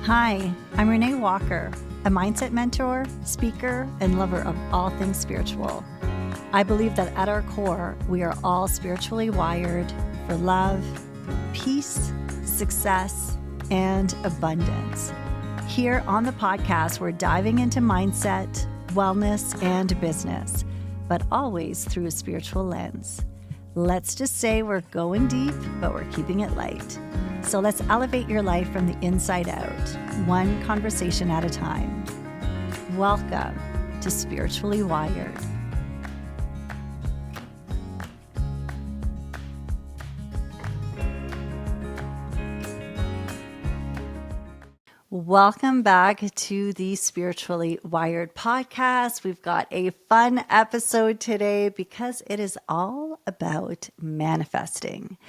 Hi, I'm Renée Walker, a mindset mentor, speaker, and lover of all things spiritual. I believe that at our core, we are all spiritually wired for love, peace, success, and abundance. Here on the podcast, we're diving into mindset, wellness, and business, but always through a spiritual lens. Let's just say we're going deep, but we're keeping it light. So let's elevate your life from the inside out, one conversation at a time. Welcome to Spiritually Wired. Welcome back to the Spiritually Wired podcast. We've got a fun episode today because it is all about manifesting.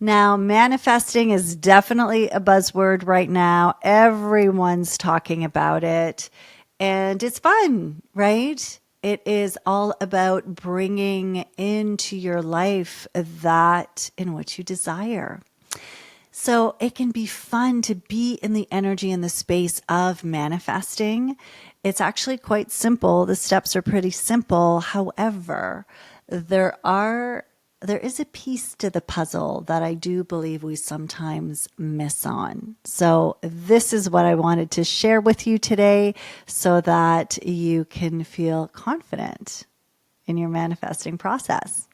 Now, manifesting is definitely a buzzword right now. Everyone's talking about it, and it's fun, right? It is all about bringing into your life that in which you desire. So it can be fun to be in the energy and the space of manifesting. It's actually quite simple. The steps are pretty simple. However, there is a piece to the puzzle that I do believe we sometimes miss on. So this is what I wanted to share with you today so that you can feel confident in your manifesting process.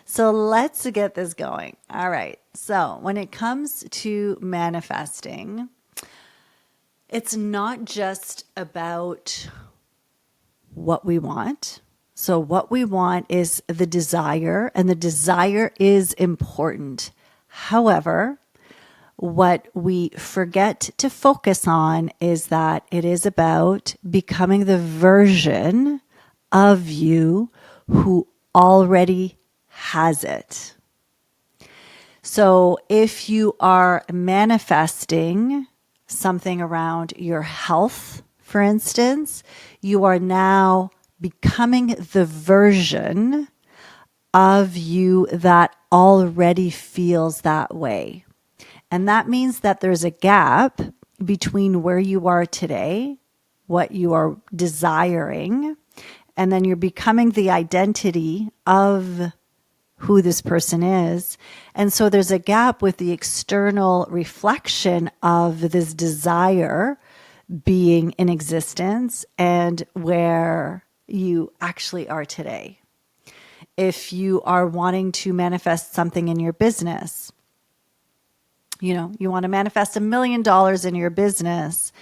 So let's get this going. All right. So when it comes to manifesting, it's not just about what we want. So what we want is the desire, and the desire is important. However, what we forget to focus on is that it is about becoming the version of you who already has it. So if you are manifesting something around your health, for instance, you are now becoming the version of you that already feels that way. And that means that there's a gap between where you are today, what you are desiring, and then you're becoming the identity of who this person is. And so there's a gap with the external reflection of this desire being in existence and where you actually are today. If you are wanting to manifest something in your business, you want to manifest $1 million in your business,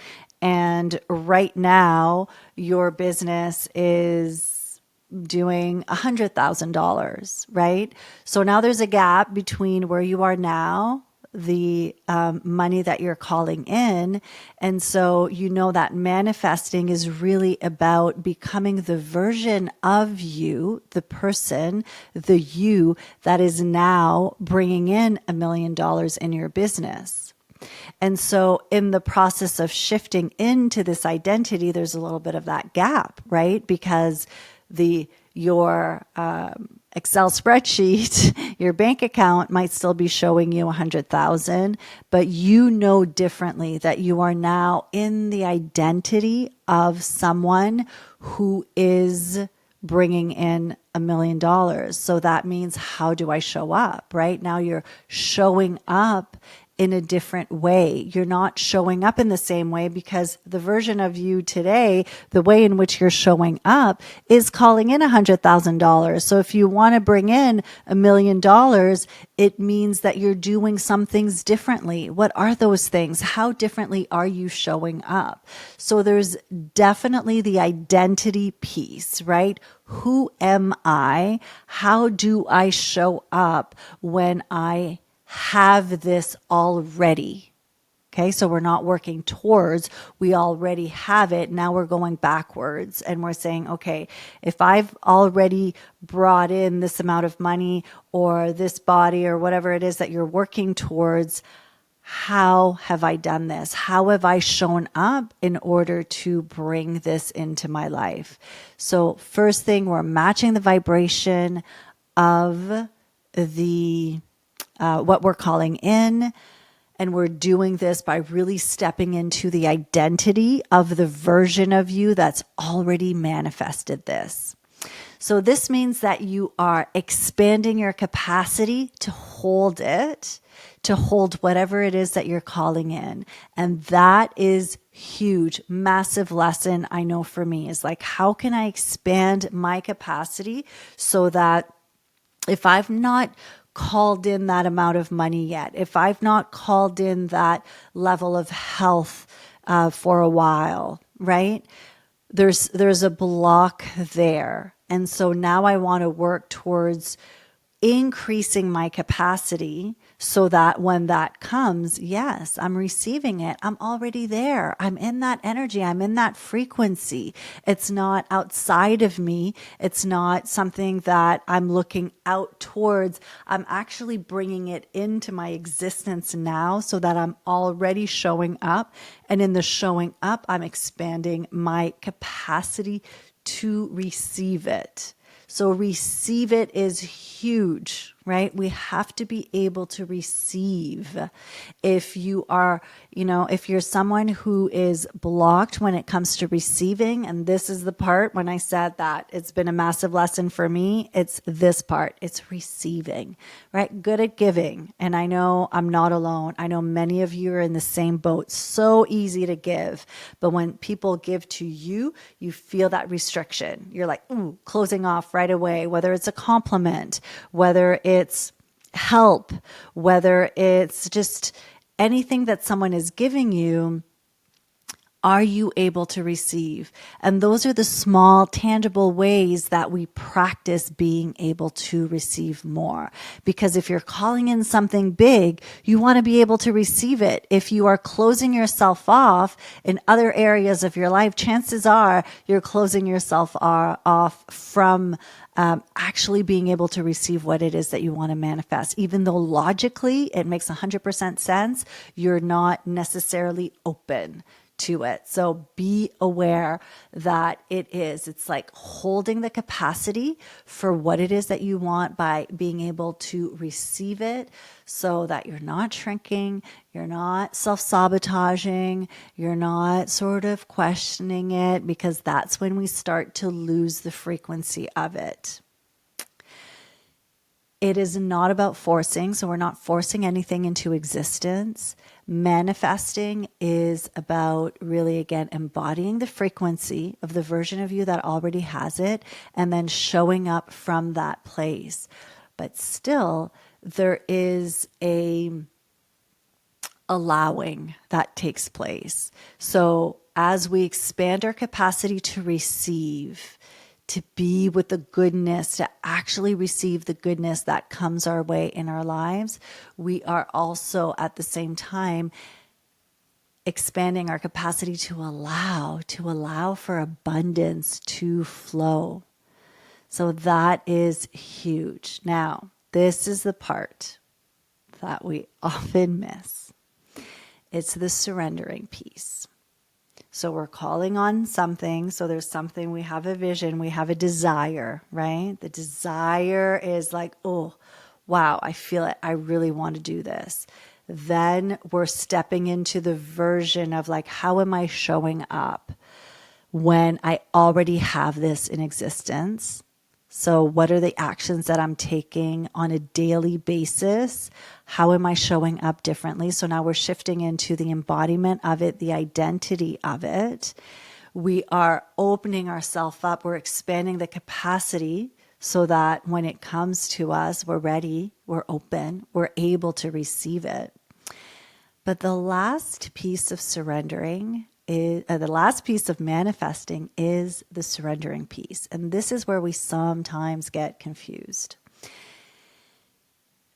and right now your business is doing $100,000, right? So now there's a gap between where you are now, the money that you're calling in. And so that manifesting is really about becoming the version of you, the person, the you that is now bringing in $1 million in your business. And so in the process of shifting into this identity, there's a little bit of that gap, right? Because your Excel spreadsheet, your bank account might still be showing you 100,000, but you know differently that you are now in the identity of someone who is bringing in $1 million. So that means, how do I show up, right? Now you're showing up in a different way. You're not showing up in the same way because the version of you today, the way in which you're showing up is calling in $100,000. So if you want to bring in $1 million, it means that you're doing some things differently. What are those things? How differently are you showing up? So there's definitely the identity piece, right? Who am I? How do I show up when I have this already? Okay, so we're not working towards, we already have it. Now we're going backwards and we're saying, okay, if I've already brought in this amount of money or this body or whatever it is that you're working towards, how have I done this? How have I shown up in order to bring this into my life? So first thing, we're matching the vibration of the what we're calling in. And we're doing this by really stepping into the identity of the version of you that's already manifested this. So this means that you are expanding your capacity to hold it, to hold whatever it is that you're calling in. And that is huge, massive lesson I know for me is like, how can I expand my capacity so that if I've not called in that amount of money yet, if I've not called in that level of health for a while, right? There's a block there. And so now I want to work towards increasing my capacity so that when that comes, yes, I'm receiving it. I'm already there. I'm in that energy. I'm in that frequency. It's not outside of me. It's not something that I'm looking out towards. I'm actually bringing it into my existence now so that I'm already showing up. And in the showing up, I'm expanding my capacity to receive it. So receive it is huge, right? We have to be able to receive. If you are, if you're someone who is blocked when it comes to receiving, and this is the part when I said that it's been a massive lesson for me, it's this part, it's receiving, right? Good at giving. And I know I'm not alone. I know many of you are in the same boat. So easy to give. But when people give to you, you feel that restriction. You're like, ooh, closing off right away, whether it's a compliment, whether it's help, whether it's just anything that someone is giving you. Are you able to receive? And those are the small, tangible ways that we practice being able to receive more. Because if you're calling in something big, you want to be able to receive it. If you are closing yourself off in other areas of your life, chances are you're closing yourself off from actually being able to receive what it is that you want to manifest. Even though logically it makes 100% sense, you're not necessarily open to it. So be aware that it's like holding the capacity for what it is that you want by being able to receive it so that you're not shrinking, you're not self-sabotaging, you're not sort of questioning it, because that's when we start to lose the frequency of it. It is not about forcing, so we're not forcing anything into existence. Manifesting is about really, again, embodying the frequency of the version of you that already has it and then showing up from that place. But still, there is a allowing that takes place. So as we expand our capacity to receive, to be with the goodness, to actually receive the goodness that comes our way in our lives, we are also at the same time expanding our capacity to allow for abundance to flow. So that is huge. Now, this is the part that we often miss. It's the surrendering piece. So we're calling on something. So there's something, we have a vision, we have a desire, right? The desire is like, oh, wow, I feel it. I really want to do this. Then we're stepping into the version of like, how am I showing up when I already have this in existence? So what are the actions that I'm taking on a daily basis? How am I showing up differently? So now we're shifting into the embodiment of it, the identity of it. We are opening ourselves up. We're expanding the capacity so that when it comes to us, we're ready, we're open, we're able to receive it. But the last piece of surrendering the last piece of manifesting is the surrendering piece. And this is where we sometimes get confused,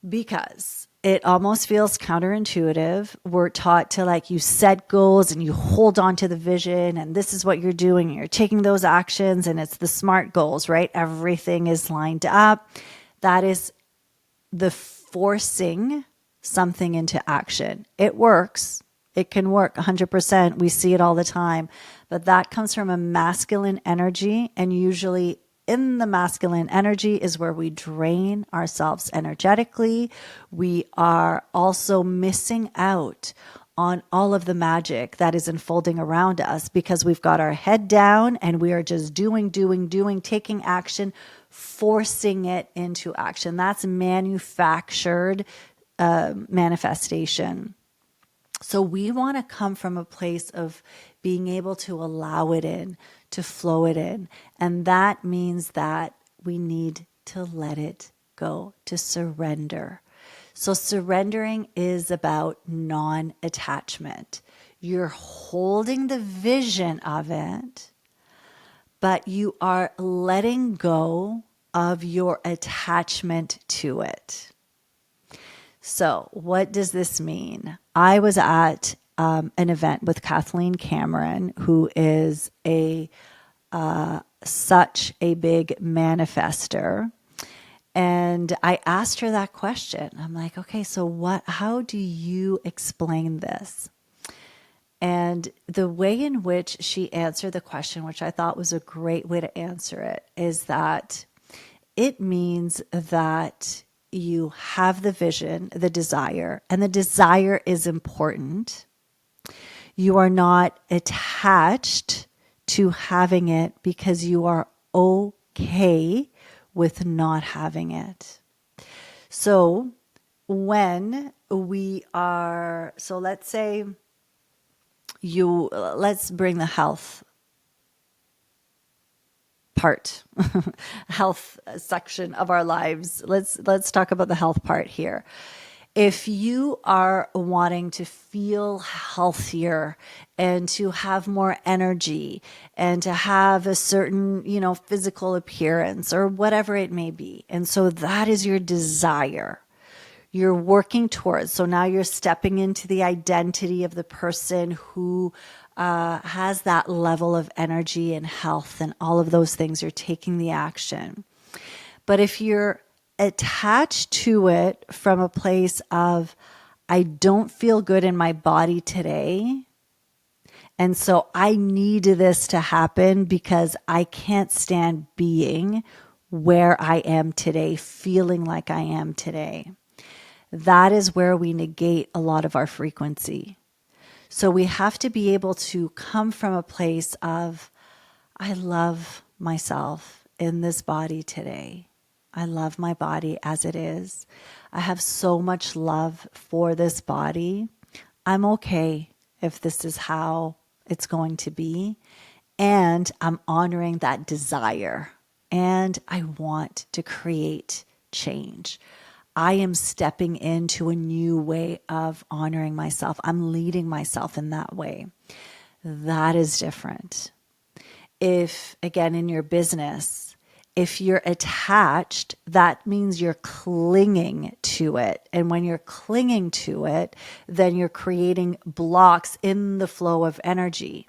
because it almost feels counterintuitive. We're taught to like, you set goals and you hold on to the vision, and this is what you're doing. And you're taking those actions, and it's the SMART goals, right? Everything is lined up. That is the forcing something into action. It works. It can work 100%. We see it all the time. But that comes from a masculine energy, and usually in the masculine energy is where we drain ourselves energetically. We are also missing out on all of the magic that is unfolding around us because we've got our head down and we are just doing, taking action, forcing it into action. That's manufactured manifestation. So we want to come from a place of being able to allow it in, to flow it in. And that means that we need to let it go, to surrender. So surrendering is about non-attachment. You're holding the vision of it, but you are letting go of your attachment to it. So what does this mean? I was at an event with Kathleen Cameron, who is such a big manifester. And I asked her that question. I'm like, okay, so how do you explain this? And the way in which she answered the question, which I thought was a great way to answer it, is that it means that you have the vision, the desire, and the desire is important. You are not attached to having it because you are okay with not having it. So when we are, so let's say let's bring the health part, health section of our lives. Let's talk about the health part here. If you are wanting to feel healthier and to have more energy and to have a certain, physical appearance or whatever it may be, and so that is your desire, you're working towards. So now you're stepping into the identity of the person who has that level of energy and health and all of those things. You're taking the action. But if you're attached to it from a place of, I don't feel good in my body today, and so I need this to happen because I can't stand being where I am today, feeling like I am today. That is where we negate a lot of our frequency. So we have to be able to come from a place of, I love myself in this body today. I love my body as it is. I have so much love for this body. I'm okay if this is how it's going to be. And I'm honoring that desire. And I want to create change. I am stepping into a new way of honoring myself. I'm leading myself in that way. That is different. If, again, in your business, if you're attached, that means you're clinging to it. And when you're clinging to it, then you're creating blocks in the flow of energy.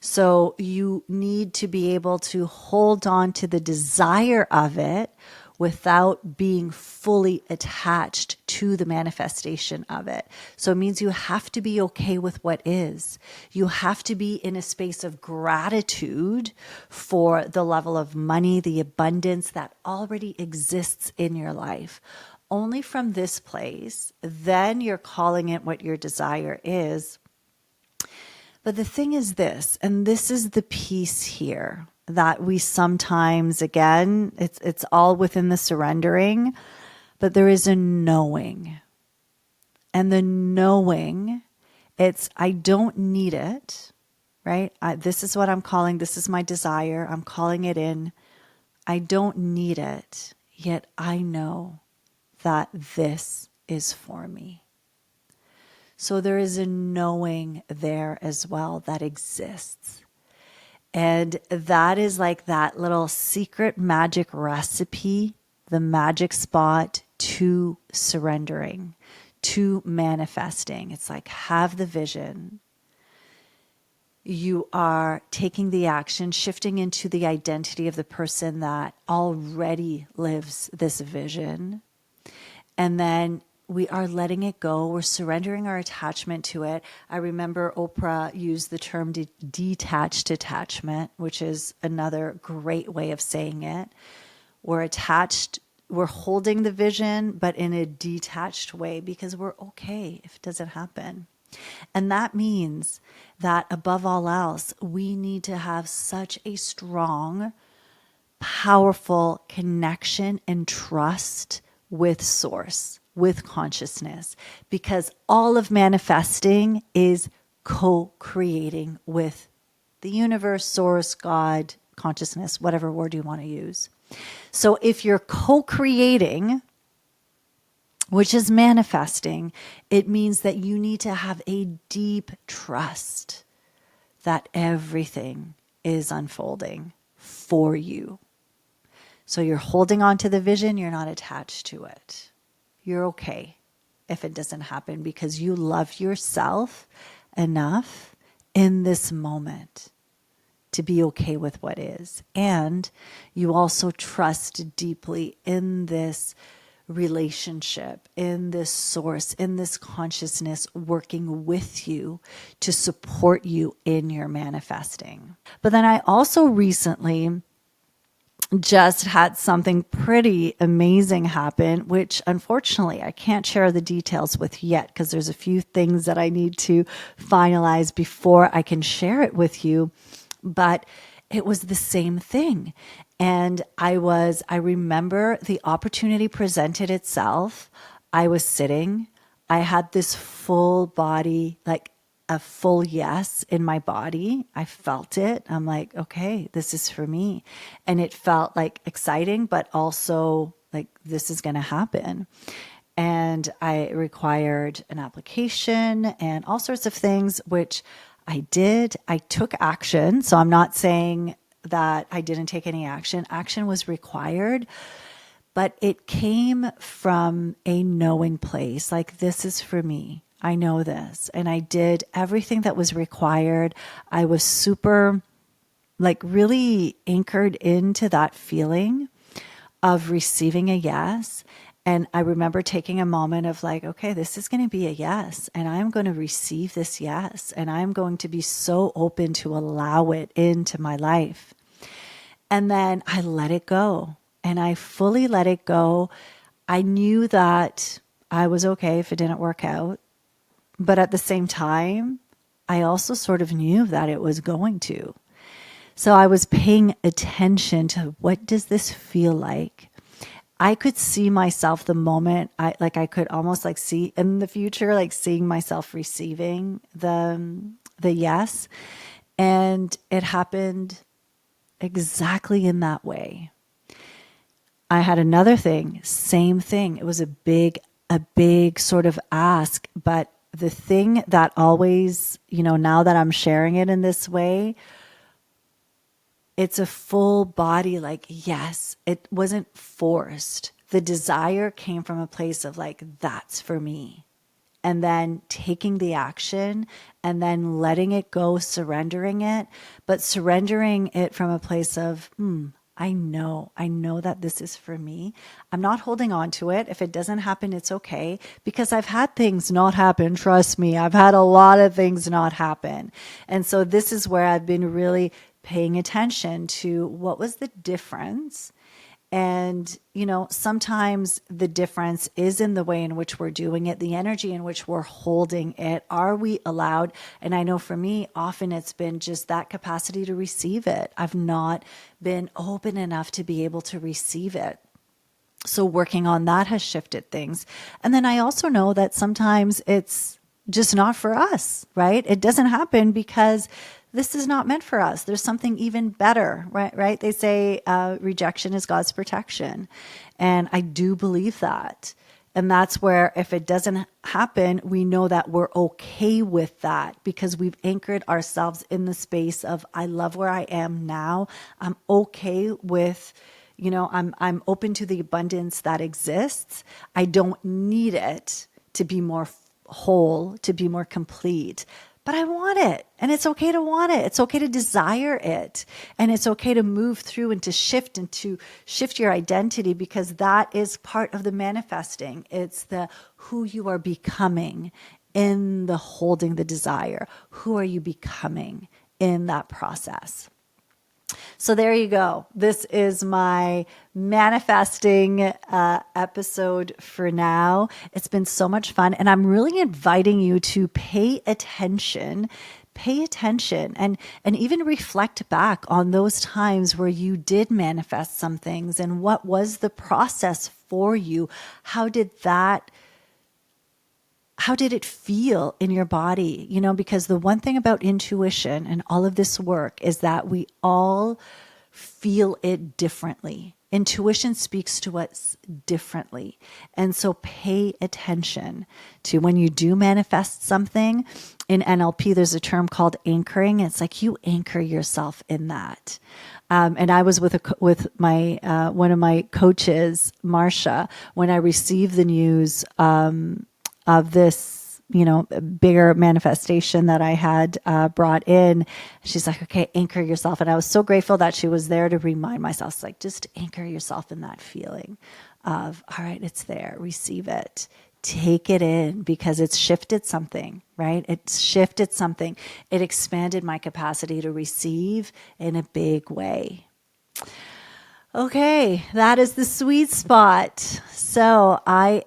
So you need to be able to hold on to the desire of it without being fully attached to the manifestation of it. So it means you have to be okay with what is. You have to be in a space of gratitude for the level of money, the abundance that already exists in your life. Only from this place, then you're calling it what your desire is. But the thing is this, and this is the piece here, that we sometimes, again, it's all within the surrendering, but there is a knowing. And the knowing, it's, I don't need it, right? This is what I'm calling, this is my desire. I'm calling it in. I don't need it, yet I know that this is for me. So there is a knowing there as well that exists. And that is like that little secret magic recipe, the magic spot to surrendering, to manifesting. It's like, have the vision. You are taking the action, shifting into the identity of the person that already lives this vision. And then we are letting it go. We're surrendering our attachment to it. I remember Oprah used the term detached attachment, which is another great way of saying it. We're attached, we're holding the vision, but in a detached way because we're okay if it doesn't happen. And that means that above all else, we need to have such a strong, powerful connection and trust with source, with consciousness, because all of manifesting is co-creating with the universe, source, God, consciousness, whatever word you want to use. So if you're co-creating, which is manifesting, it means that you need to have a deep trust that everything is unfolding for you. So you're holding on to the vision, you're not attached to it. You're okay if it doesn't happen because you love yourself enough in this moment to be okay with what is. And you also trust deeply in this relationship, in this source, in this consciousness working with you to support you in your manifesting. But then I also recently just had something pretty amazing happen, which unfortunately I can't share the details with yet because there's a few things that I need to finalize before I can share it with you. But it was the same thing. And I remember the opportunity presented itself. I was sitting, I had this full body, like a full yes in my body. I felt it. I'm like, okay, this is for me. And it felt like exciting, but also like this is going to happen. And I required an application and all sorts of things, which I did. I took action. So I'm not saying that I didn't take any action. Action was required, but it came from a knowing place. Like, this is for me. I know this. And I did everything that was required. I was super, like, really anchored into that feeling of receiving a yes. And I remember taking a moment of like, okay, this is going to be a yes. And I'm going to receive this yes. And I'm going to be so open to allow it into my life. And then I let it go. And I fully let it go. I knew that I was okay if it didn't work out. But at the same time, I also sort of knew that it was going to. So I was paying attention to, what does this feel like? I could see myself the moment I could almost like see in the future, like seeing myself receiving the yes. And it happened exactly in that way. I had another thing, same thing. It was a big sort of ask, but the thing that always, now that I'm sharing it in this way, it's a full body, like, yes, it wasn't forced. The desire came from a place of like, that's for me. And then taking the action and then letting it go, surrendering it, but surrendering it from a place of, I know that this is for me. I'm not holding on to it. If it doesn't happen, it's okay, because I've had things not happen. Trust me, I've had a lot of things not happen. And so this is where I've been really paying attention to what was the difference. And, sometimes the difference is in the way in which we're doing it, the energy in which we're holding it. Are we allowed? And I know for me, often it's been just that capacity to receive it. I've not been open enough to be able to receive it. So working on that has shifted things. And then I also know that sometimes it's just not for us, right? It doesn't happen because this is not meant for us. There's something even better, right? They say rejection is God's protection. And I do believe that. And that's where if it doesn't happen, we know that we're okay with that because we've anchored ourselves in the space of, I love where I am now. I'm okay with, I'm open to the abundance that exists. I don't need it to be more whole, to be more complete. but I want it. And it's okay to want it. It's okay to desire it. And it's okay to move through and to shift your identity, because that is part of the manifesting. It's the who you are becoming in the holding the desire. Who are you becoming in that process? So there you go. This is my manifesting episode for now. It's been so much fun. And I'm really inviting you to pay attention and even reflect back on those times where you did manifest some things, and what was the process for you? How did it feel in your body? Because the one thing about intuition and all of this work is that we all feel it differently. Intuition speaks to us differently. And so pay attention to when you do manifest something. In NLP, there's a term called anchoring. It's like you anchor yourself in that. And I was with my one of my coaches, Marsha, when I received the news of this, bigger manifestation that I had brought in. She's like, okay, anchor yourself. And I was so grateful that she was there to remind myself. It's like, just anchor yourself in that feeling of, all right, it's there, receive it, take it in, because it's shifted something, right? It's shifted something. It expanded my capacity to receive in a big way. Okay, that is the sweet spot. So I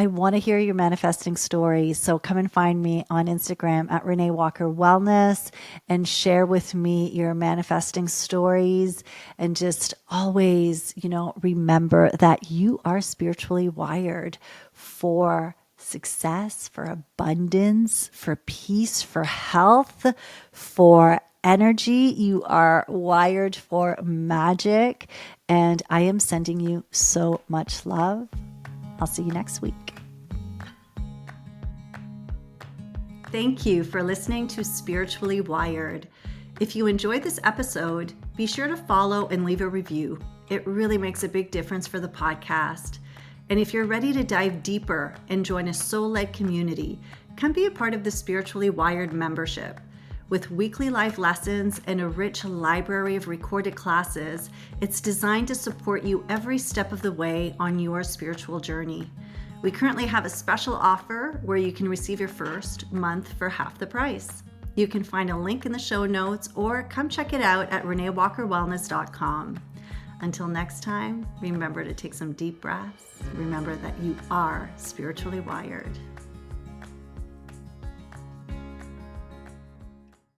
want to hear your manifesting stories. So come and find me on Instagram at Renee Walker Wellness and share with me your manifesting stories. And just always, remember that you are spiritually wired for success, for abundance, for peace, for health, for energy. You are wired for magic. And I am sending you so much love. I'll see you next week. Thank you for listening to Spiritually Wired. If you enjoyed this episode, be sure to follow and leave a review. It really makes a big difference for the podcast. And if you're ready to dive deeper and join a soul-led community, come be a part of the Spiritually Wired membership. With weekly live lessons and a rich library of recorded classes, it's designed to support you every step of the way on your spiritual journey. We currently have a special offer where you can receive your first month for half the price. You can find a link in the show notes or come check it out at reneewalkerwellness.com. Until next time, remember to take some deep breaths. Remember that you are spiritually wired.